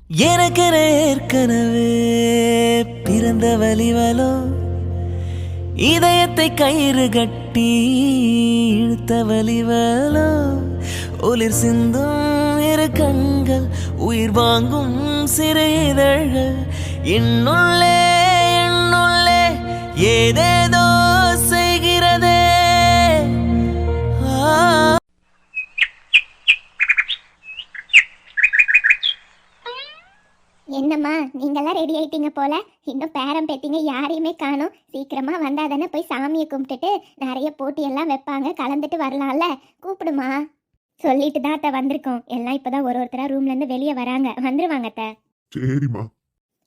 எனக்கென ஏற்கனவே பிறந்த வலிவலோ இதயத்தை கயிறு கட்டி இழுத்த வலிவலோ ஒளிர் சிந்தும் இரு கண்கள் உயிர் வாங்கும் சிறு இதழ்கள் என்னுள்ளே என்னுள்ளே ஏதேதோ செய்கிறதே. என்னம்மா நீங்கெல்லாம் ரெடி ஆயிட்டீங்க போல. இன்னும் பேரம் பேத்திங்க யாரையுமே காணோம். சீக்கிரமா வந்தா தானே போய் சாமியை கும்பிட்டுட்டு நிறைய போட்டியெல்லாம் வைப்பாங்க, கலந்துட்டு வரலாம்ல. கூப்பிடுமா. சொல்லிட்டு தான் அத்தை வந்திருக்கோம். எல்லாம் இப்பதான் ஒருத்தரா ரூம்ல இருந்து வெளியே வராங்க. வந்துருவாங்க அத்தை. சரிம்மா.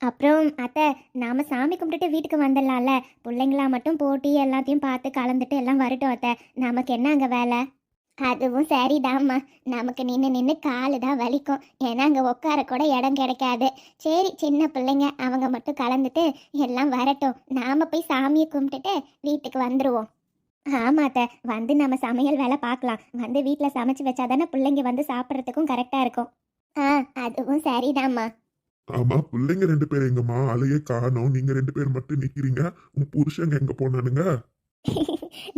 அப்புறம் அத்தை, நாம சாமி கும்பிட்டுட்டு வீட்டுக்கு வந்துடலாம்ல. பிள்ளைங்களா மட்டும் போட்டி எல்லாத்தையும் பார்த்து கலந்துட்டு எல்லாம் வரட்டும் அத்தை. நமக்கு என்ன அங்க வேலை? அதுவும் சரிதாம்மா. நமக்கு நின்று நின்று காலு தான் வலிக்கும். ஏன்னா அங்கே உட்கார கூட இடம் கிடைக்காது. சரி, சின்ன பிள்ளைங்க அவங்க மட்டும் கலந்துட்டு எல்லாம் வரட்டும். நாம போய் சாமியை கும்பிட்டுட்டு வீட்டுக்கு வந்துடுவோம். ஆமாத்த, வந்து நம்ம சமையல் வேலை பார்க்கலாம். வந்து வீட்டில் சமைச்சு வச்சாதானே பிள்ளைங்க வந்து சாப்பிட்றதுக்கும் கரெக்டாக இருக்கும். அதுவும் சரிதாம்மா. ஆமா, பிள்ளைங்க 2 பேர் எங்கம்மா? அலையே காணோம். நீங்க 2 பேர் மட்டும் நிக்கிறீங்க. உன் புருஷங்க எங்க போனானுங்க?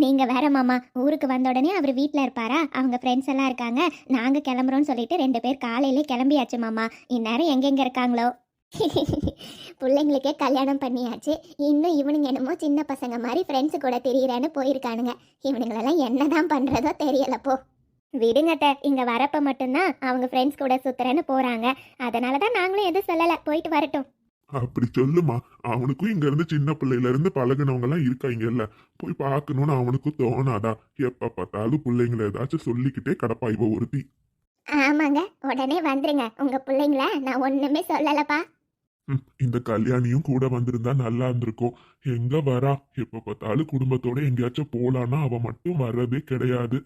நீங்க வேற மாமா, ஊருக்கு வந்த உடனே அவர் வீட்டில் இருப்பாரா? அவங்க ஃப்ரெண்ட்ஸ் எல்லாம் இருக்காங்க. நாங்க கிளம்புறோம்னு சொல்லிட்டு 2 பேர் காலையிலே கிளம்பியாச்சு மாமா. இந்நேரம் எங்கெங்க இருக்காங்களோ. பிள்ளைங்களுக்கே கல்யாணம் பண்ணியாச்சு. இன்னும் இவனுங்க என்னமோ சின்ன பசங்க மாதிரி ஃப்ரெண்ட்ஸு கூட திரியிறேன்னு போயிருக்கானுங்க. இவனுங்களெல்லாம் என்னதான் பண்றதோ தெரியலப்போ. விடுங்கட்ட, இங்க வரப்ப மட்டும்தான் அவங்க ஃப்ரெண்ட்ஸ் கூட சுத்துறேன்னு போறாங்க. அதனாலதான் நாங்களும் எதுவும் சொல்லல. போயிட்டு வரட்டும். அப்படி சொல்லுமா. அவனுக்கும் இங்க இருந்து சின்ன பிள்ளையில இருந்து பழகினவங்க எல்லாம் இருக்காங்கல்ல, போய் பார்க்கணும்னு அவனுக்கும் தோணாதா? எப்ப பார்த்தாலும் பிள்ளைங்களை ஏதாச்சும் சொல்லிக்கிட்டே கடப்பா இவ ஒருத்தி. ஆமாங்க, உடனே வந்துருங்க. உங்க பிள்ளைங்கள நான் ஒண்ணுமே சொல்லலப்பா. இந்த கல்யாணியும் கூட வந்திருந்தா நல்லா இருந்திருக்கும். எங்க வரா? எப்ப பார்த்தாலும் குடும்பத்தோட எங்கேயாச்சும் போலான்னா அவ மட்டும் வர்றதே கிடையாது.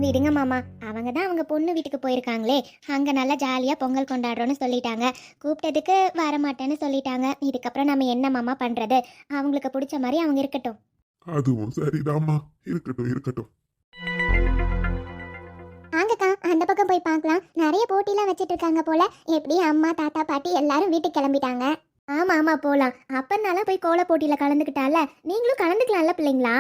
விடுங்க மாமா, அவங்க தான் அவங்க பொண்ணு வீட்டுக்கு போயிருக்காங்களே. அங்கே நல்லா ஜாலியாக பொங்கல் கொண்டாடுறோன்னு சொல்லிட்டாங்க. கூப்பிட்டதுக்கு வரமாட்டேன்னு சொல்லிட்டாங்க. இதுக்கப்புறம் நம்ம என்ன மாமா பண்ணுறது? அவங்களுக்கு பிடிச்ச மாதிரி அவங்க இருக்கட்டும். அதுவும் சரிதாம்மா. இருக்கட்டும் இருக்கட்டும். ஆங்கக்கா, அந்த பக்கம் போய் பார்க்கலாம். நிறைய போட்டிலாம் வச்சுட்டு இருக்காங்க போல. எப்படி அம்மா தாத்தா பாட்டி எல்லாரும் வீட்டுக்கு கிளம்பிட்டாங்க. ஆமா ஆமா, போகலாம். அப்பனால போய் கோல போட்டியில் கலந்துக்கிட்டால, நீங்களும் கலந்துக்கலாம்ல பிள்ளைங்களா?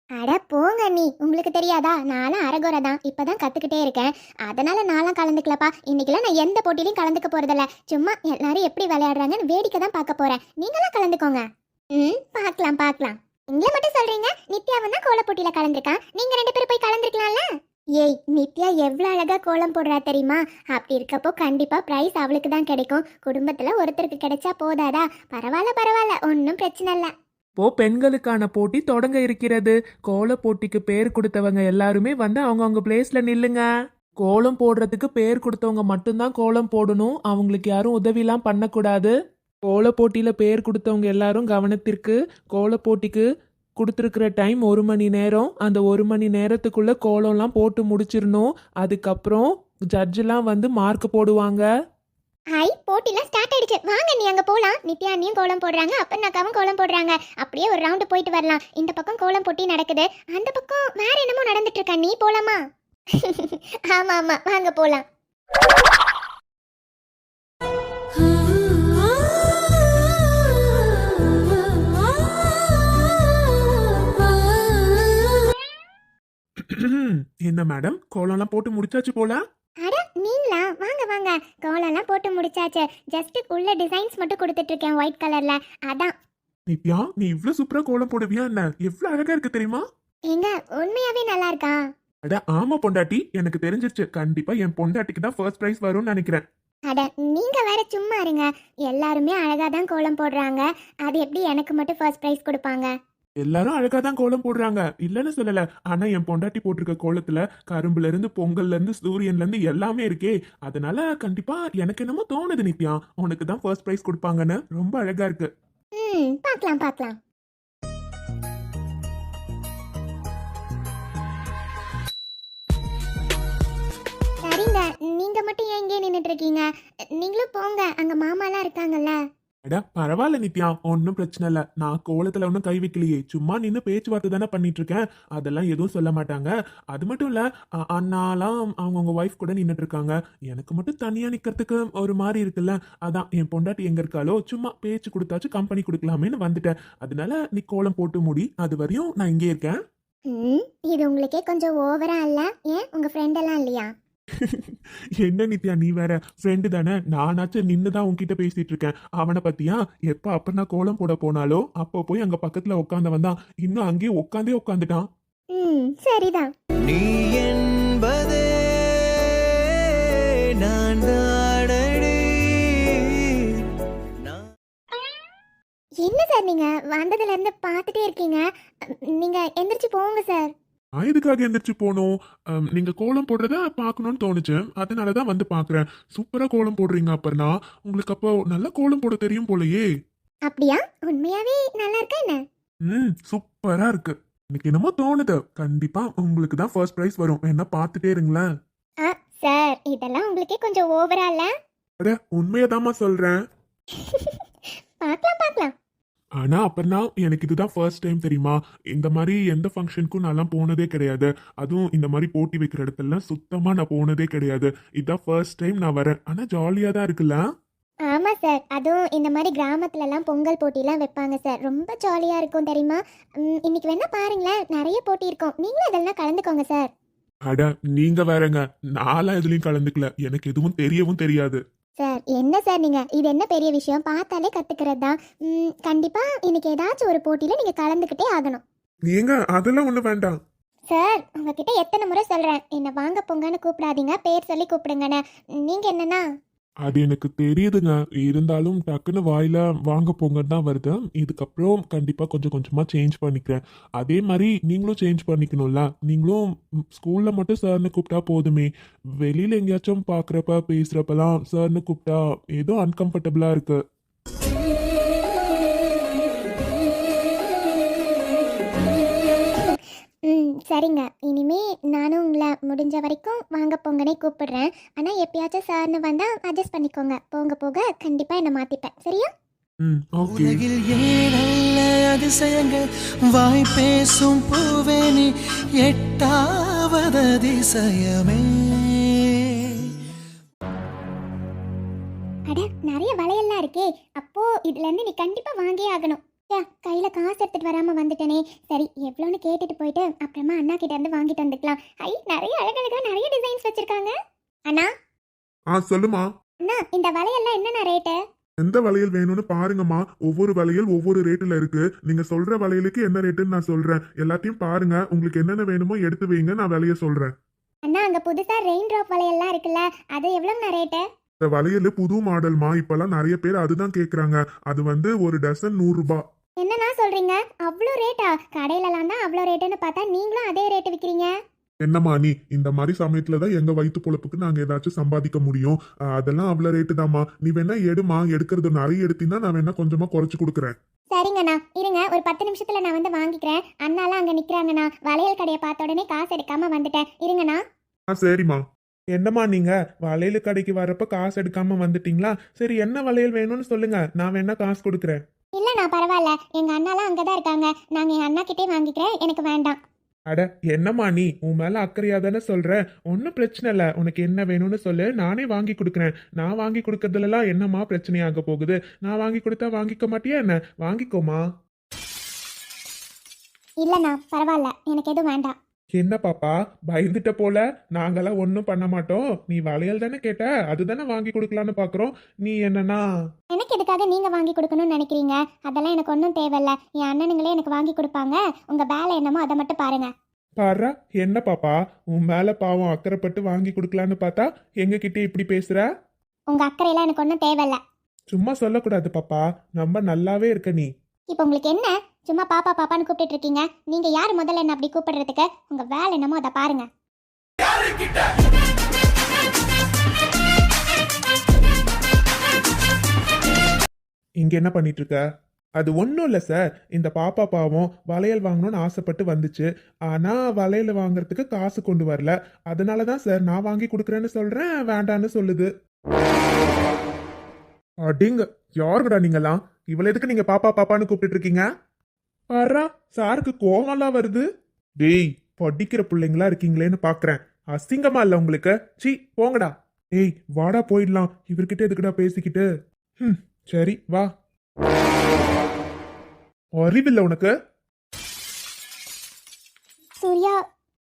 அட போங்க நீ, உங்களுக்கு தெரியாதா? நானும் அரகுறை தான், இப்பதான் கத்துக்கிட்டே இருக்கேன். அதனால நானும் கலந்துக்கலப்பா. இன்னைக்கெல்லாம் நான் எந்த போட்டிலையும் கலந்துக்க போறதில்ல. சும்மா எல்லாரும் எப்படி விளையாடுறாங்கன்னு வேடிக்கை தான் பார்க்க போறேன். நீங்களும் கலந்துக்கோங்க. பார்க்கலாம் பார்க்கலாம். இங்க மட்டும் சொல்றீங்க, நித்யாவும் தான் கோல போட்டியில கலந்துருக்கான். நீங்க 2 பேரும் போய் கலந்துருக்கலாம்ல. ஏய், நித்யா எவ்வளவு அழகா கோலம் போடுறா தெரியுமா? அப்படி இருக்கப்போ கண்டிப்பா பிரைஸ் அவளுக்கு தான் கிடைக்கும். குடும்பத்துல ஒருத்தருக்கு கிடைச்சா போதாதா? பரவாயில்ல பரவாயில்ல, ஒன்னும் பிரச்சனை இல்லை. இப்போ பெண்களுக்கான போட்டி தொடங்க இருக்கிறது. கோல போட்டிக்கு பேர் கொடுத்தவங்க எல்லாருமே வந்து அவங்கவுங்க பிளேஸ்ல நில்லுங்க. கோலம் போடுறதுக்கு பேர் கொடுத்தவங்க மட்டும்தான் கோலம் போடணும். அவங்களுக்கு யாரும் உதவிலாம் பண்ணக்கூடாது. கோல போட்டியில பேர் கொடுத்தவங்க எல்லாரும் கவனத்திற்கு. கோல போட்டிக்கு கொடுத்துருக்கிற டைம் 1 மணி நேரம். அந்த 1 மணி நேரத்துக்குள்ள கோலம்லாம் போட்டு முடிச்சிடணும். அதுக்கப்புறம் ஜட்ஜெல்லாம் வந்து மார்க் போடுவாங்க. ஹை, போட்டிலாம் ஸ்டார்ட் ஆயிடுச்சு. வாங்க நீ அங்க போலாம். நித்யா அண்ணியும் கோலம் போடுறாங்க, அப்பனாக்காவும் கோலம் போடுறாங்க. அப்படியே ஒரு ரவுண்டு போயிட்டு வரலாம். இந்த பக்கம் கோலம் போட்டி நடக்குது, அந்த பக்கம் வேற என்னமோ நடந்துட்டு இருக்கா. நீ போலாமா? ஆமா ஆமா, வாங்க போலாம். என்ன மேடம், கோலம்லாம் போட்டு முடிச்சாச்சு போல? அட நீங்களா? வாங்க வாங்க. கோலம்லாம் போட்டு முடிச்சாச்சு. ஜஸ்ட் உள்ள டிசைன்ஸ் மட்டும் கொடுத்துட்டு இருக்கேன் ஒயிட் கலர்ல. அதான். நித்யா, நீ இவ்வளவு சூப்பரா கோலம் போடுவியா என்ன? எவ்வளவு அழகா இருக்கு தெரியுமா? எங்க உண்மையாவே நல்லா இருக்கா? அட ஆமா பொண்டாட்டி, எனக்கு தெரிஞ்சிருச்சு. கண்டிப்பா என் பொண்டாட்டிக்கு தான் ஃபர்ஸ்ட் பிரைஸ் வரும்னு நினைக்கிறேன். அட நீங்க வேற சும்மா இருங்க. எல்லாருமே அழகா தான் கோலம் போடுறாங்க. அது எப்படி எனக்கு மட்டும் ஃபர்ஸ்ட் பிரைஸ் கொடுப்பாங்க? எல்லாரும் அழகா தான் கோலம் போடுறாங்க, இல்லன்னு சொல்லல. ஆனா என் பொண்டாட்டி போட்டிருக்க கோலத்துல கரும்புல இருந்து பொங்கல்ல இருந்து சூரியன்ல இருந்து எல்லாமே இருக்கே. அதனால கண்டிப்பா எனக்கு என்னமோ தோணுது நித்யா, உனக்கு தான் ஃபர்ஸ்ட் பிரைஸ் கொடுப்பாங்கன்னு. ரொம்ப அழகா இருக்கு. பார்க்கலாம் பார்க்கலாம். சரிங்க, நீங்க மட்டும் ஏன் இங்கே நின்னுட்டு இருக்கீங்க? நீங்களும் போங்க, அங்க மாமாலாம் இருக்காங்கல்ல. அட பரவாயில்ல நித்யா, ஒன்றும் பிரச்சனை இல்லை. நான் கோலத்துல ஒன்றும் கை வைக்கலையே, சும்மா நின்று பேச்சுவார்த்தை தானே பண்ணிட்டு இருக்கேன். அதெல்லாம் எதுவும் சொல்ல மாட்டாங்க. அது மட்டும் இல்ல, அண்ணாலாம் அவங்கவுங்க ஒய்ஃப் கூட நின்றுட்டு இருக்காங்க. எனக்கு மட்டும் தனியா நிக்கிறதுக்கு ஒரு மாதிரி இருக்குல்ல. அதான் என் பொண்டாட்டி எங்க இருக்காளோ சும்மா பேச்சு கொடுத்தாச்சு கம்பெனி கொடுக்கலாமேன்னு வந்துட்டேன். அதனால நீ கோலம் போட்டு முடி, அது வரையும் நான் இங்கே இருக்கேன். இது உங்களுக்கே கொஞ்சம் ஓவரா இல்ல? ஏன் உங்க ஃப்ரெண்ட் எல்லாம் இல்லையா? என்ன நித்யா நீ வேற, ஃப்ரெண்டு தானே, நானாச்சும் நின்னுதான் உன்கிட்ட பேசிட்டு இருக்கேன். அவனை பத்தியா? எப்ப அப்ப நான் கோலம் போட போனாலோ அப்போ போய் அங்க பக்கத்துல உட்காந்தவன் தான் இன்னும் அங்கேயே உட்காந்துட்டான். சரிதான். நீ என்பதே நான் தானடி. என்ன சார் நீங்க வந்ததுல இருந்து பார்த்துட்டே இருக்கீங்க? நீங்க எந்திரிச்சு போங்க சார். நான் எதுக்காக எந்திரிச்சு போகணும்? நீங்க கோலம் போடுறத பார்க்கணும்னு தோணுச்சு, அதனாலதான் வந்து பாக்குறேன். சூப்பரா கோலம் போடுறீங்க. அப்பர்னா உங்களுக்கு அப்போ நல்ல கோலம் போட தெரியும் போலயே. அப்படியா? உண்மையாவே நல்லா இருக்கா என்ன? சூப்பரா இருக்கு. எனக்கு என்னமோ தோணுது, கண்டிப்பா உங்களுக்கு தான் ஃபர்ஸ்ட் பிரைஸ் வரும். என்ன பார்த்துட்டே இருங்களேன். சார் இதெல்லாம் உங்களுக்கே கொஞ்சம் ஓவரா இல்ல? அட உண்மையதாம்மா சொல்றேன். பார்க்கலாம். ஆனா அப்பர்னா எனக்கு இதுதான் ஃபர்ஸ்ட் டைம் தெரியுமா? இந்த மாதிரி எந்த ஃபங்க்ஷனுக்கும் நான்லாம் போனதே கிடையாது. அதுவும் இந்த மாதிரி போட்டி வைக்கிற இடத்துல சுத்தமா நான் போனதே கிடையாது. இதுதான் ஃபர்ஸ்ட் டைம் நான் வரேன். ஆனா ஜாலியா தான் இருக்குல்ல? ஆமா சார், அதுவும் இந்த மாதிரி கிராமத்துல எல்லாம் பொங்கல் போட்டிலாம் வைப்பாங்க சார். ரொம்ப ஜாலியா இருக்கும் தெரியுமா? இன்னைக்கு வேணா பாருங்களேன், நிறைய போட்டி இருக்கும். நீங்களும் அதெல்லாம் கலந்துக்கோங்க சார். அட நீங்க வேறங்க, நான்லாம் எதுலயும் கலந்துக்கல. எனக்கு எதுவும் தெரியவும் தெரியாது. சார் என்ன சார் நீங்க, இது என்ன பெரிய விஷயம்? பார்த்தாலே கத்துக்கிறது தான். கண்டிப்பா இன்னைக்கு ஏதாச்சும் ஒரு போட்டியில நீங்க கலந்துக்கிட்டே ஆகணும். நீங்க அதெல்லாம் ஒண்ணு வேண்டாம். சார் உங்ககிட்ட எத்தனை முறை சொல்றேன், என்ன வாங்க போங்கன்னு கூப்பிடாதீங்க, பேர் சொல்லி கூப்பிடுங்கன்னு. நீங்க என்னன்னா? அது எனக்கு தெரியுதுங்க, இருந்தாலும் டக்குன்னு வாயில வாங்க போங்கன்னு தான் வருது. இதுக்கப்புறம் கண்டிப்பா கொஞ்சம் கொஞ்சமா சேஞ்ச் பண்ணிக்கிறேன். அதே மாதிரி நீங்களும் சேஞ்ச் பண்ணிக்கணும்ல. நீங்களும் ஸ்கூல்ல மட்டும் சார்னு கூப்பிட்டா போதுமே, வெளியில எங்கேயாச்சும் பாக்குறப்ப பேசுறப்பெல்லாம் சார்னு கூப்பிட்டா ஏதோ அன்கம்ஃபர்டபுளா இருக்கு. சரிங்க, இனிமே நானும் உங்களை முடிஞ்ச வரைக்கும் வாங்க போங்கனே கூப்பிடுறேன். ஆனால் எப்பயாச்சும் சார்னு வந்தால் அட்ஜஸ்ட் பண்ணிக்கோங்க. போக போக கண்டிப்பாக என்னை மாற்றிப்பேன். சரியா? ஓகே. உலகில் ஏழல்ல அதிசயங்கள் வாய் பேசும் பூவே நீ எட்டாவது அதிசயமே. அட நிறைய வளையல்லாம் இருக்கே, அப்போ இதுலேருந்து நீ கண்டிப்பாக வாங்கியே ஆகணும். கையில் காசு எடுத்துட்டு வராமல் வந்துட்டேனே. சரி எவ்வளோன்னு கேட்டுட்டு போயிட்டு அப்புறமா அண்ணா கிட்ட இருந்து வாங்கிட்டு வந்துக்கலாம். நிறைய அழகழகா நிறைய டிசைன்ஸ் வச்சிருக்காங்க. அண்ணா சொல்லுமா. அண்ணா இந்த வளையல்லாம் என்னென்ன ரேட்டு? எந்த வளையல் வேணும்னு பாருங்கம்மா. ஒவ்வொரு வளையல் ஒவ்வொரு ரேட்டுல இருக்கு. நீங்க சொல்ற வளையலுக்கு என்ன ரேட்டுன்னு நான் சொல்றேன். எல்லாத்தையும் பாருங்க, உங்களுக்கு என்னென்ன வேணுமோ எடுத்து வைங்க, நான் விலைய சொல்றேன். அண்ணா அங்க புதுசா ரெயின் டிராப் வளையல்லாம் இருக்குல்ல, அது எவ்வளவுண்ணா ரேட்டு? இந்த வளையல் புது மாடல்மா, இப்பெல்லாம் நிறைய பேர் அதுதான் கேக்குறாங்க. அது வந்து ஒரு டசன் 100 ரூபாய். என்னண்ணா சொல்றீங்க, அவ்வளோ ரேட்டா? கடையிலலாம் தான் அவ்வளோ ரேட்டுன்னு பார்த்தா நீங்களும் அதே ரேட்டு விற்கிறீங்க. என்னம்மா நீ, இந்த மாதிரி சமயத்துலதான் எங்க வயிற்று பொழப்புக்கு நாங்க ஏதாச்சும் சம்பாதிக்க முடியும். அதெல்லாம் அவ்வளவு ரேட்டு தாம்மா. நீ வேணா எடுமா, எடுக்கிறது நிறைய எடுத்தீங்கன்னா நான் வேணா கொஞ்சமா குறைச்சு கொடுக்குறேன். சரிங்கண்ணா இருங்க, ஒரு 10 நிமிஷத்துல நான் வந்து வாங்கிக்கிறேன். அண்ணாலாம் அங்க நிக்கிறாங்கண்ணா. வளையல் கடையை பார்த்த உடனே காசு எடுக்காம வந்துட்டேன். இருங்கண்ணா. சரிம்மா. என்னம்மா நீங்க வளையல் கடைக்கு வரப்ப காசு எடுக்காம வந்துட்டீங்களா? சரி என்ன வளையல் வேணும்னு சொல்லுங்க, நான் வேணா காசு கொடுக்குறேன். இல்லண்ணா பரவாயில்ல, எங்க அண்ணாலாம் அங்கதான் இருக்காங்க. நாங்க என் அண்ணா கிட்டே வாங்கிக்கிறேன், எனக்கு வேண்டாம். அட என்னம்மா நீ, உன் மேல அக்கறையா தானே சொல்ற. ஒன்னும் பிரச்சனை இல்ல, உனக்கு என்ன வேணும்னு சொல்லு, நானே வாங்கி கொடுக்குறேன். நான் வாங்கி கொடுக்கறதுலாம் என்னம்மா பிரச்சனையாக போகுது? நான் வாங்கி கொடுத்தா வாங்கிக்க மாட்டியா என்ன? வாங்கிக்கோமா. இல்லண்ணா பரவாயில்ல, எனக்கு எதுவும் வேண்டாம். என்ன பாப்பா பயந்துட்ட போல? நாங்கெல்லாம் ஒன்றும் பண்ண மாட்டோம். நீ வளையல் தானே கேட்ட, அதுதானே வாங்கி கொடுக்கலான்னு பாக்குறோம். நீ என்னன்னா எனக்கு எதுக்காக நீங்க வாங்கி கொடுக்கணும்னு நினைக்கிறீங்க? அதெல்லாம் எனக்கு ஒன்றும் தேவையில்ல. என் அண்ணனுங்களே எனக்கு வாங்கி கொடுப்பாங்க. உங்க வேலை என்னமோ அதை மட்டும் பாருங்க. பாரு என்ன பாப்பா, உன் மேல பாவம் அக்கறைப்பட்டு வாங்கி கொடுக்கலான்னு பார்த்தா எங்க கிட்ட இப்படி பேசுற? உங்க அக்கறையெல்லாம் எனக்கு ஒன்றும் தேவையில்ல. சும்மா சொல்லக்கூடாது பாப்பா, ரொம்ப நல்லாவே இருக்க நீ. இப்போ உங்களுக்கு என்ன, சும்மா பாப்பா பாப்பான்னு கூப்பிட்டு இருக்கீங்க? நீங்க யார் முதல்ல என்ன அப்படி கூப்பிடுறதுக்கு? உங்க வேலை என்னமோ அதை பாருங்க. இங்க என்ன பண்ணிட்டு இருக்க? அது ஒன்றும் இல்லை சார், இந்த பாப்பா பாவம் வளையல் வாங்கணும்னு ஆசைப்பட்டு வந்துச்சு. ஆனால் வளையல் வாங்குறதுக்கு காசு கொண்டு வரல. அதனால தான் சார் நான் வாங்கி கொடுக்குறேன்னு சொல்கிறேன், வேண்டான்னு சொல்லுது. அடிங்க, யாருங்கடா நீங்களாம்? இவள எதுக்கு நீங்க பாப்பா பாப்பான்னு கூப்பிட்டு இருக்கீங்க? பாரா, சாருக்கு கோவம்லாம் வருது. டேய், படிக்கிற பிள்ளைங்களா இருக்கீங்களேன்னு பாக்குறேன். அசிங்கமா இல்ல உங்களுக்கு? சீ, போங்கடா. ஏய், வாடா போயிடலாம். இவர்கிட்ட எதுக்குடா பேசிக்கிட்டு? ம், சரி வா. அறிவில்ல உனக்கு? சூர்யா,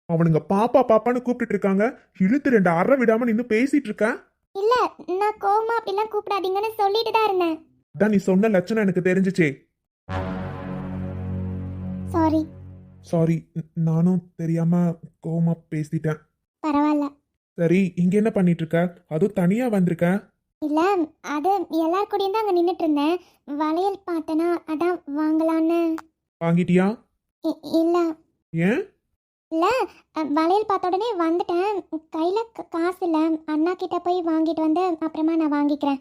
அவனுங்க பாப்பா பாப்பான்னு கூப்பிட்டு இருக்காங்க. இழுத்து 2 அறை விடாம நின்னு பேசிட்டு இருக்கேன். இல்ல நான் கோவமா அப்படிலாம் கூப்பிடாதீங்கன்னு சொல்லிட்டு தான் இருந்தேன். அதான் நீ சொன்ன லட்சணம் எனக்கு தெரிஞ்சுச்சே. சாரி. சாரி, நானும் தெரியாம கோவமா பேசிட்டேன். பரவாயில்ல. சரி, இங்க என்ன பண்ணிட்டு இருக்க? அதுவும் தனியா வந்திருக்க? இல்ல, அது எல்லார் கூடயும் தான் அங்க நின்னுட்டு இருந்தேன். வளையல் பார்த்தனா அதான் வாங்கலான்னு. வாங்கிட்டியா? இல்ல ஏன்? இல்ல, வளையல் பார்த்த உடனே வந்துட்டேன். கையில காசு இல்ல. அண்ணா கிட்ட போய் வாங்கிட்டு வந்து அப்புறமா நான் வாங்கிக்கிறேன்.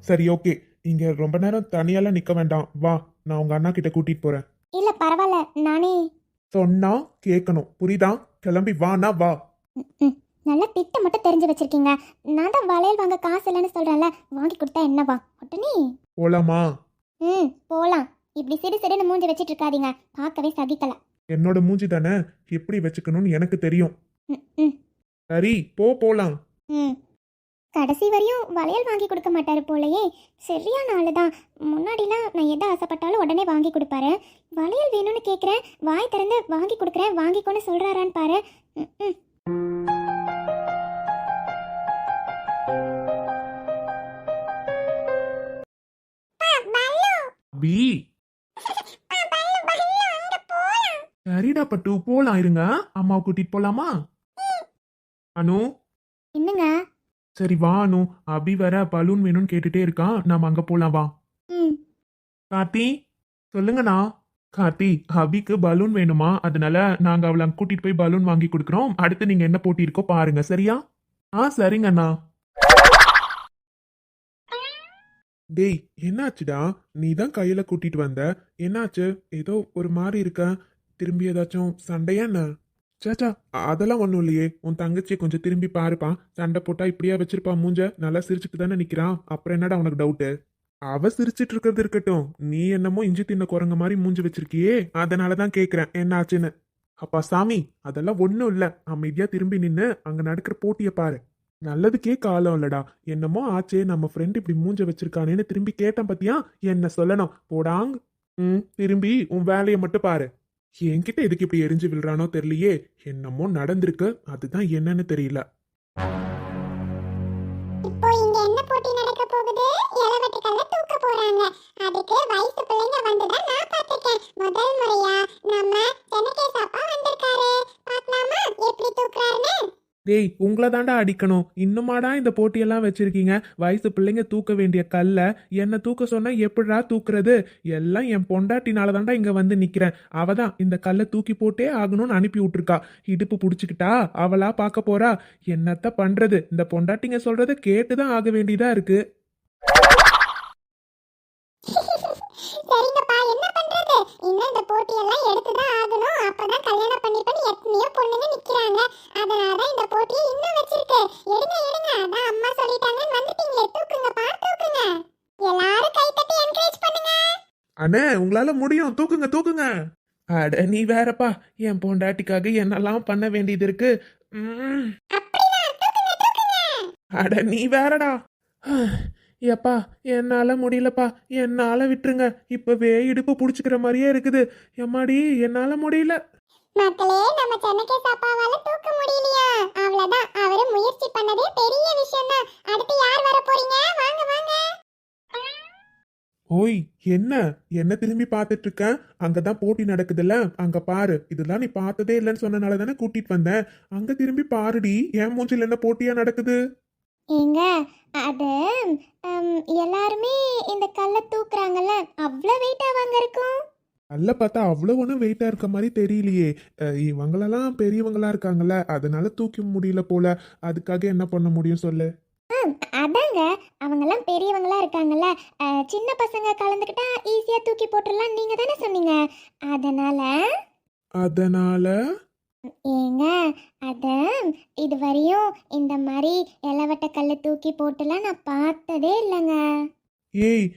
சரி, ஓகே. இங்க ரொம்ப நேரம் தனியாலாம் நிக்க வேண்டாம். வா, நான் உங்க அண்ணா கிட்ட கூட்டிட்டு போறேன். இல்ல பரவாயில்ல, நானே. சொன்னா கேட்கணும், புரியுதா? கிளம்பி வானா வா. ம், நல்ல திட்டம் மட்டும் தெரிஞ்சு வச்சிருக்கீங்க. நான் தான் வளையல் வாங்க காசு இல்லைன்னு சொல்றேன்ல, வாங்கி கொடுத்தா என்னவா உடனே? போலாமா? போலாம். இப்படி சிடு சிடுன்னு மூஞ்சி வச்சிட்டு இருக்காதீங்க, பார்க்கவே சகிக்கல. என்னோட மூஞ்சி தானே, எப்படி வச்சுக்கணும்னு எனக்கு தெரியும். ம், ம், சரி, போலாம். ம். கடைசி வரையும் வளையல் வாங்கி கொடுக்க மாட்டாரு போலயே. சரியான ஆளு தான். முன்னாடிலாம் நான் எதை ஆசைப்பட்டாலும் உடனே வாங்கி கொடுப்பாரு. வளையல் வேணும்னு கேட்குறேன், வாய் திறந்து வாங்கி கொடுக்குறேன், வாங்கிக்கோன்னு சொல்றாரான்னு பாரு. ம், ம். பி, சரிடா பட்டு, போலாம். இருங்க, அம்மாவை கூட்டிட்டு போலாமா? அனு, என்னங்க? சரி வா அனு. அபி வேற பலூன் வேணும்னு கேட்டுட்டே இருக்கான். நாம அங்க போலாம் வா. ம். கார்த்தி, சொல்லுங்கண்ணா. கார்த்தி, அபிக்கு பலூன் வேணுமா, அதனால நாங்க அவளை அங்க கூட்டிட்டு போய் பலூன் வாங்கி கொடுக்குறோம். அடுத்து நீங்க என்ன போட்டி இருக்கோ பாருங்க, சரியா? சரிங்கண்ணா. டேய், என்னாச்சுடா? நீ தான் கையில கூட்டிட்டு வந்த. என்னாச்சு? ஏதோ ஒரு மாதிரி இருக்க. திரும்பி ஏதாச்சும் சண்டையா என்ன? சேச்சா, அதெல்லாம் ஒண்ணும் இல்லையே. உன் தங்கச்சியை கொஞ்சம் திரும்பி பாருப்பா. சண்டை போட்டா இப்படியா வச்சிருப்பா மூஞ்ச? நல்லா சிரிச்சுட்டு தானே நிக்கிறான். அப்புறம் என்னடா உனக்கு டவுட்டு? அவ சிரிச்சிட்டு இருக்கிறது இருக்கட்டும், நீ என்னமோ இஞ்சி தின்ன குரங்க மாதிரி மூஞ்சி வச்சிருக்கியே, அதனாலதான் கேக்குறேன் என்ன ஆச்சுன்னு. அப்பா சாமி, அதெல்லாம் ஒண்ணும் இல்ல. அமைதியா திரும்பி நின்னு அங்க நடக்கிற போட்டிய பாரு. நல்லதுக்கே காலம் இல்லடா. என்னமோ ஆச்சே, நம்ம ஃப்ரெண்ட் இப்படி மூஞ்ச வச்சிருக்கானேன்னு திரும்பி கேட்டேன் பத்தியா? என்ன சொல்லணும் போடாங். திரும்பி உன் வேலையை மட்டும் பாரு. என்கிட்ட எதுக்கு இப்படி எரிஞ்சு விழுறானோ தெரியலையே. என்னமோ நடந்திருக்கு, அதுதான் என்னன்னு தெரியல. இப்போ இங்க என்ன போட்டி நடக்க போகுது? இளவட்டுக்கல்ல தூக்க போறாங்க. அதுக்கு வயசு பிள்ளைங்க வந்துதான் நான் பார்த்திருக்கேன். முதல் முறையா நம்ம செனகேஸ் அப்பா வந்திருக்காரு. பார்க்கலாமா எப்படி தூக்குறாருன்னு? டேய், உங்களை தாண்டா அடிக்கணும். இன்னுமாடா இந்த போட்டியெல்லாம் வச்சிருக்கீங்க? வயசு பிள்ளைங்க தூக்க வேண்டிய கல்ல என்ன தூக்க சொன்னா எப்படிடா தூக்குறது? எல்லாம் என் பொண்டாட்டினால தாண்டா இங்க வந்து நிக்கிறேன். அவ தான் இந்த கல்லை தூக்கி போட்டே ஆகணும்னு அனுப்பி விட்டுருக்கா. இடுப்பு புடிச்சுக்கிட்டா அவளா பார்க்க போறா. என்னத்த பண்றது? இந்த பொண்டாட்டிங்க சொல்றத கேட்டுதான் ஆக வேண்டியதா இருக்கு. சரிங்கப்பா, என்ன பண்றது? இன்னும் இந்த போட்டி எல்லாம் எடுத்துதான் ஆகணும். அப்பதான் கல்யாணம் பண்ணி எத்தனையோ பொண்ணுங்க நிக்கிறாங்க. அதனாலதான் இந்த போட்டியை இன்னும் வச்சிருக்கு. எடுங்க எடுங்க, அதான் அம்மா சொல்லிட்டாங்கன்னு வந்துட்டீங்களே. தூக்குங்கப்பா தூக்குங்க. எல்லாரும் கை தட்டி என்கரேஜ் பண்ணுங்க. அண்ணே, உங்களால முடியும். தூக்குங்க தூக்குங்க. அட நீ வேறப்பா, என் பொண்டாட்டிக்காக என்னெல்லாம் பண்ண வேண்டியது இருக்கு. உம். அப்படிதான், தூக்குங்க தூக்குங்க. அட நீ வேறடா. ஏப்பா, என்னால முடியலப்பா, என்னால விட்டுருங்க. இப்பவே இடுப்பு புடிச்சுக்கிற மாதிரியே இருக்குது. எம்மாடி, என்னால முடியல. மக்களே, நம்ம சென்னகேஸ் அப்பாவால தூக்க முடியலையா? அவ்வளவுதான், அவரு முயற்சி பண்ணதே பெரிய விஷயம் தான். அடுத்து யார் வர போறீங்க? வாங்க வாங்க. ஓய், என்ன திரும்பி பார்த்துட்டு இருக்க? அங்கதான் போட்டி நடக்குதுல்ல, அங்க பாரு. இதெல்லாம் நீ பார்த்ததே இல்லைன்னு சொன்னனால தானே கூட்டிட்டு வந்தேன். அங்க திரும்பி பாருடி, என் மூஞ்சில என்ன போட்டியா நடக்குது? ஏங்க, அது எல்லாருமே இந்த கல்லை தூக்குறாங்கல்ல, அவ்வளோ வெயிட்டா வாங்க இருக்கும். அல்ல பார்த்தா அவ்வளோ ஒன்றும் வெயிட்டா இருக்க மாதிரி தெரியலையே. இவங்களெல்லாம் பெரியவங்களா இருக்காங்கல்ல, அதனால தூக்கி முடியல போல. அதுக்காக என்ன பண்ண முடியும் சொல்லு? அதாங்க, அவங்கெல்லாம் பெரியவங்களா இருக்காங்கல்ல, சின்ன பசங்க கலந்துக்கிட்டா ஈஸியா தூக்கி போட்டுடலாம் நீங்க தானே சொன்னீங்க. அதனால அதனால ஏங்க அத இதுவரையும் இந்த மாதிரி இளவட்ட கல்லு தூக்கி போட்டுலாம் நான் பார்த்ததே இல்லைங்க. ஏய்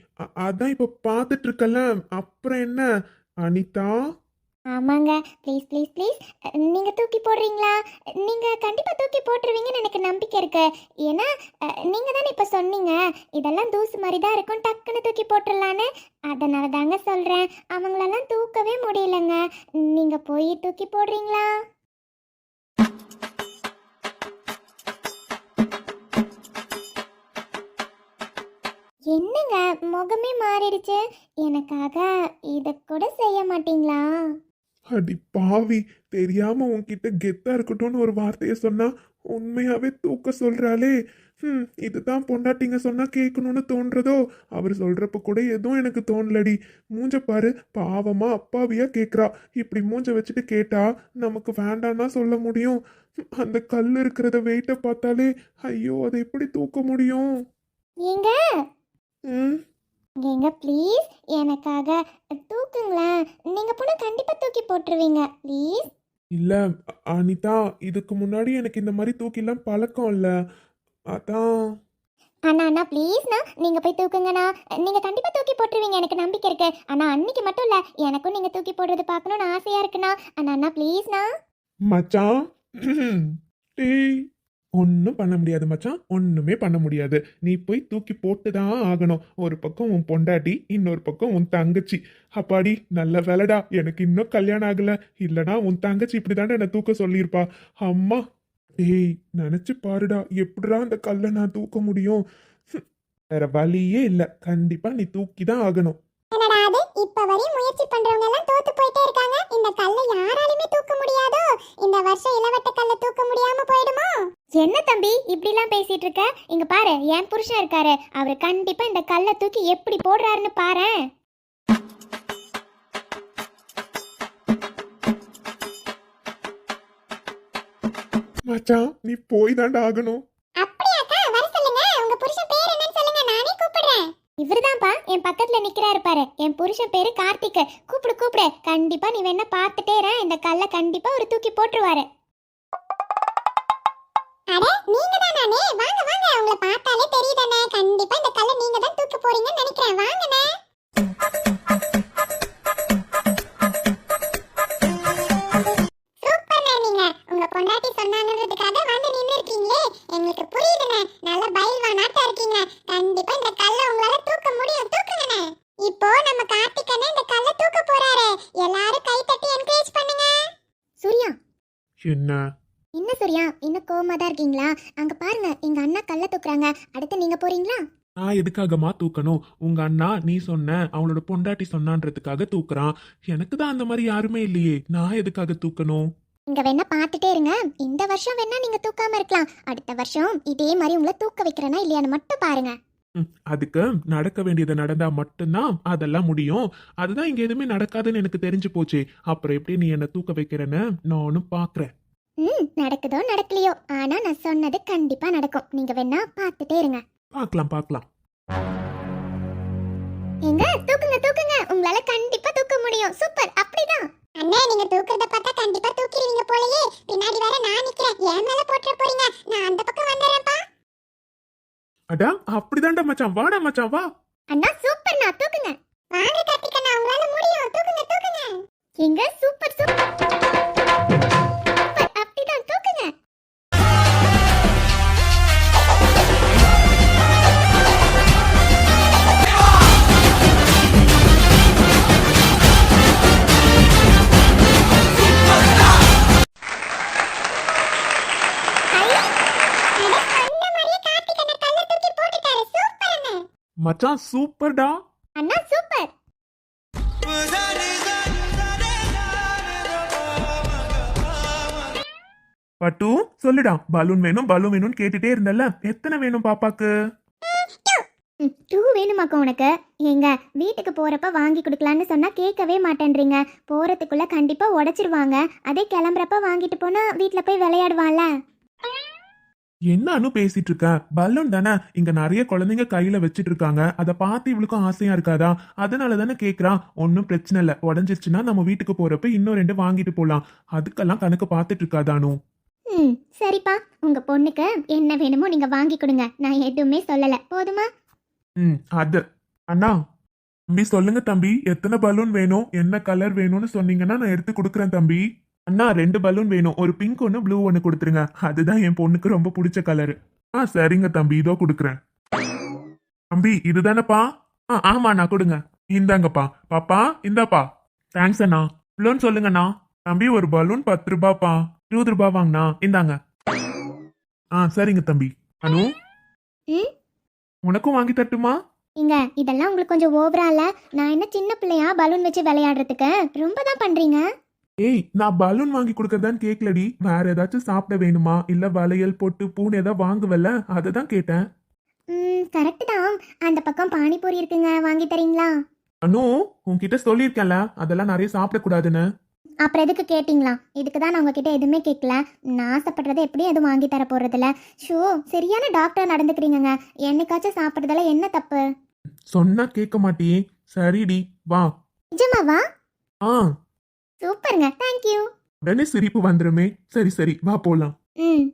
அதான் இப்ப பார்த்துட்டு இருக்கல, அப்புறம் என்ன அனிதா? ஆமாங்க, ப்ளீஸ் ப்ளீஸ் ப்ளீஸ் நீங்க தூக்கி போடுறீங்களா? நீங்க கண்டிப்பா தூக்கி போட்டுருவீங்கன்னு எனக்கு நம்பிக்கை இருக்கு. ஏன்னா நீங்க தானே இப்ப சொன்னீங்க இதெல்லாம் தூசு மாதிரி தான் இருக்கும், டக்குன்னு தூக்கி போட்டுடலான்னு. அதனால தாங்க சொல்றேன். அவங்களெல்லாம் தூக்கவே முடியலங்க. நீங்க போய் தூக்கி போடுறீங்களா? என்னங்க முகமே மாறிடுச்சு. எனக்காக இத கூட செய்ய மாட்டீங்களா? அடி பாவி, தெரியாம உன்கிட்ட கெத்தா இருக்கட்டும்னு ஒரு வார்த்தையை சொன்னா உண்மையாவே தூக்க சொல்றாளே. இதுதான் பொண்டாட்டிங்க சொன்னா கேட்கணும்னு தோன்றதோ? அவர் சொல்றப்ப கூட எதுவும் எனக்கு தோணலடி. மூஞ்ச பாரு, பாவமா அப்பாவியா கேக்குறா. இப்படி மூஞ்ச வச்சுட்டு கேட்டா நமக்கு வேண்டான்னா சொல்ல முடியும்? அந்த கல் இருக்கிறத வெயிட்ட பார்த்தாலே ஐயோ, அதை எப்படி தூக்க முடியும்? ஏங்க ம் ஏங்க ப்ளீஸ் எனக்காக தூக்குங்களேன். நீங்க போனா கண்டிப்பா தூக்கி போட்டுருவீங்க ப்ளீஸ். இல்ல அனிதா, இதுக்கு முன்னாடி எனக்கு இந்த மாதிரி தூக்கிலாம் பழக்கம் இல்ல, அதான். அண்ணா ப்ளீஸ்ண்ணா நீங்க போய் தூக்குங்கண்ணா. நீங்க கண்டிப்பா தூக்கி போட்டுருவீங்க, எனக்கு நம்பிக்கை இருக்கு. ஆனா அன்னைக்கு மட்டும் இல்ல, எனக்கும் நீங்க தூக்கி போடுறது பார்க்கணும்னு ஆசையா இருக்குண்ணா. அண்ணா ப்ளீஸ்ண்ணா. மச்சான் டேய், ஒன்றும் பண்ண முடியாது மச்சான், ஒன்றுமே பண்ண முடியாது. நீ போய் தூக்கி போட்டு தான் ஆகணும். ஒரு பக்கம் உன் பொண்டாட்டி, இன்னொரு பக்கம் உன் தங்கச்சி. அப்பாடி நல்ல வேலைடா, எனக்கு இன்னும் கல்யாணம் ஆகல. இல்லனா உன் தங்கச்சி இப்படிதானே என்ன தூக்க சொல்லியிருப்பா. அம்மா டேய், நினைச்சு பாருடா, எப்படிடா அந்த கல்லை நான் தூக்க முடியும்? வேற வழியே இல்ல, கண்டிப்பா நீ தூக்கி தான் ஆகணும். என்னடா அது, இப்ப வரையும் முயற்சி பண்றவங்க எல்லாம் தோத்து போயிட்டே இருக்காங்க. இந்த கல்லை யாராலுமே தூக்க முடியாதோ? இந்த வருஷம் இளவட்ட கல்லை தூக்க முடியாம போயிடுமோ? என்ன தம்பி இப்படி எல்லாம் பேசிட்டு இருக்க? இங்க பாரு, என் புருஷன் இருக்காரு, அவர் கண்டிப்பா இந்த கல்லை தூக்கி எப்படி போடுறாருன்னு பாரு. மச்சான் நீ போய் தாண்டா ஆகணும். அப்படியாக்கா, வர சொல்லுங்க. உங்க புருஷன் பேர் என்னன்னு சொல்லுங்க, நானே கூப்பிடுறேன். இவருதான்ப்பா என் பக்கத்துல நிக்கிறாரு பாரு, என் புருஷன் பேரு கார்த்திக். கூப்பிடு கூப்பிடு, கண்டிப்பா நீ வேணா பார்த்துட்டே இரு, இந்த கல்லை கண்டிப்பா ஒரு தூக்கி போட்டுருவாரு. அட நீங்க தானே, வாங்க வாங்க, உங்களை பார்த்தாலே தெரியுதானே, கண்டிப்பா இந்த கல்லை நீங்க தான் தூக்க போறீங்கன்னு நினைக்கிறேன். வாங்கண்ணே. சூப்பர்ண்ணே, நீங்க உங்க பொண்டாட்டி சொன்னாங்கன்றதுக்காக வந்து நின்னு இருக்கீங்களே, எங்களுக்கு புரியுதுண்ணே. நல்ல பயில்வானாட்டா இருக்கீங்க. கண்டிப்பா இந்த கல்லை உங்களால தூக்க முடியும். தூக்குங்கண்ணே. இப்போ நம்ம கார்த்திகண்ணே இந்த கல்லை தூக்க போறாரு. எல்லாரும் கை தட்டி என்கரேஜ் பண்ணுங்க. சூர்யா, என்ன சூர்யா, இன்னும் கோவமா தான் இருக்கீங்களா? அங்க பாருங்க, எங்க அண்ணா கல்லை தூக்குறாங்க. அடுத்து நீங்க போறீங்களா? நான் எதுக்காகமா தூக்கணும்? உங்க அண்ணா நீ சொன்ன அவளோட பொண்டாட்டி சொன்னான்றதுக்காக தூக்குறான். எனக்கு தான் அந்த மாதிரி யாருமே இல்லையே, நான் எதுக்காக தூக்கணும்? இங்க வேணா பார்த்துட்டே இருங்க. இந்த வருஷம் வேணா நீங்க தூக்காம இருக்கலாம், அடுத்த வருஷம் இதே மாதிரி உங்களை தூக்க வைக்கிறேனா இல்லையான்னு மட்டும் பாருங்க. அதுக்கு நடக்க வேண்டியது நடந்தா மட்டும்தான் அதெல்லாம் முடியும். அதுதான் இங்க எதுவுமே நடக்காதுன்னு எனக்கு தெரிஞ்சு போச்சு. அப்புறம் எப்படி நீ என்ன தூக்க வைக்கிறேன்னு நானும் பாக்குறேன். நடக்குதோ நடக்கலையோ, ஆனா நான் சொன்னது கண்டிப்பா நடக்கும். நீங்க வேணா பார்த்துட்டே இருங்க. பார்க்கலாம் பார்க்கலாம். எங்க தூக்குங்க தூக்குங்க, உங்களால கண்டிப்பா தூக்க முடியும். சூப்பர், அப்படிதான். அண்ணே, நீங்க தூக்குறத பார்த்தா கண்டிப்பா தூக்கிடுவீங்க போலயே. பின்னாடி வேற நான் நிக்கிறேன், ஏன் மேல போட்டுற போறீங்க? நான் அந்த பக்கம் வந்துறேன்ப்பா. அடா அப்படிதான்டா மச்சான், வாடா மச்சான் வா. அண்ணா சூப்பர்ண்ணா, தூக்குங்க. வாங்க கார்த்திக் அண்ணா, உங்களால முடியும். தூக்குங்க தூக்குங்க. எங்க சூப்பர் சூப்பர், அப்படிதான் தூக்குங்க. மச்சான் சூப்பர்டா. அண்ணா சூப்பர். பட்டு சொல்லுடா, பலூன் வேணும் பலூன் வேணும்னு கேட்டுட்டே இருந்தல்ல, எத்தனை வேணும் பாப்பாக்கு? 2 வேணுமாக்கா உனக்கு? எங்க வீட்டுக்கு போறப்ப வாங்கி கொடுக்கலான்னு சொன்னா கேட்கவே மாட்டேன்றீங்க. போறதுக்குள்ள கண்டிப்பா உடைச்சிருவாங்க. அதே கிளம்புறப்ப வாங்கிட்டு போனா வீட்டுல போய் விளையாடுவான்ல. என்னன்னு பேசிட்டு இருக்க? பலூன் தானே, இங்க நிறைய குழந்தைங்க கையில வச்சிட்டு இருக்காங்க, அதை பார்த்து இவளுக்கும் ஆசையா இருக்காதா? அதனால தானே கேக்குறா. ஒன்னும் பிரச்சனை இல்ல, உடஞ்சிருச்சுன்னா நம்ம வீட்டுக்கு போறப்ப இன்னும் 2 வாங்கிட்டு போலாம். அதுக்கெல்லாம் கணக்கு பார்த்துட்டு இருக்காதானு. ம் சரிப்பா, உங்க பொண்ணுக்கு என்ன வேணுமோ நீங்க வாங்கி கொடுங்க, நான் எதுவுமே சொல்லல, போதுமா? அது அண்ணா, தம்பி சொல்லுங்க தம்பி, எத்தனை பலூன் வேணும், என்ன கலர் வேணும்னு சொன்னீங்கன்னா நான் எடுத்து கொடுக்குறேன் தம்பி. அண்ணா 2 பலூன் வேணும், ஒரு பிங்க் ஒன்று ப்ளூ ஒன்று கொடுத்துருங்க, அதுதான் என் பொண்ணுக்கு ரொம்ப பிடிச்ச கலரு. சரிங்க தம்பி, இதோ கொடுக்குறேன். தம்பி இதுதானப்பா? ஆமாண்ணா கொடுங்க. இந்தாங்கப்பா. பாப்பா இந்தாப்பா. தேங்க்ஸ் அண்ணா. பலூன் சொல்லுங்கண்ணா. தம்பி ஒரு பலூன் 10 ரூபாப்பா. 20 ரூபா வாங்கண்ணா, இந்தாங்க. சரிங்க தம்பி. அனு, ம் உனக்கும் வாங்கி தட்டுமா? இங்க இதெல்லாம் உங்களுக்கு கொஞ்சம் ஓவரா இல்ல? நான் என்ன சின்ன பிள்ளையா பலூன் வச்சு விளையாடுறதுக்கு? ரொம்ப தான் பண்றீங்க. ஏய், நான் பலூன் வாங்கி கொடுக்கறதான்னு கேட்கலடி, வேற ஏதாச்சும் சாப்பிட வேணுமா இல்ல வளையல் போட்டு பூனை ஏதாவது வாங்குவல்ல, அதை தான் கேட்டேன். கரெக்ட் தான். அந்த பக்கம் பானிபூரி இருக்குங்க, வாங்கி தரீங்களா? அனு, உன்கிட்ட சொல்லியிருக்கேன்ல அதெல்லாம் நிறைய சாப்பிடக்கூடாதுன்னு. அப்புறம் எதுக்கு கேட்டிங்களா? இதுக்கு தான் நான் உங்ககிட்ட எதுவுமே கேட்கல. நான் ஆசைப்படுறதை எப்படி எதுவும் வாங்கி தர போறதில்ல. ஷோ, சரியான டாக்டர் நடந்துக்கிறீங்கங்க. என்னைக்காச்சும் சாப்பிட்றதுல என்ன தப்பு? சொன்னா கேட்க மாட்டியே. சரிடி, வா. நிஜமாவா? ஆ சூப்பருங்க, தேங்க்யூ. உடனே சிரிப்பு வந்துருமே. சரி சரி, வா போலாம். ம்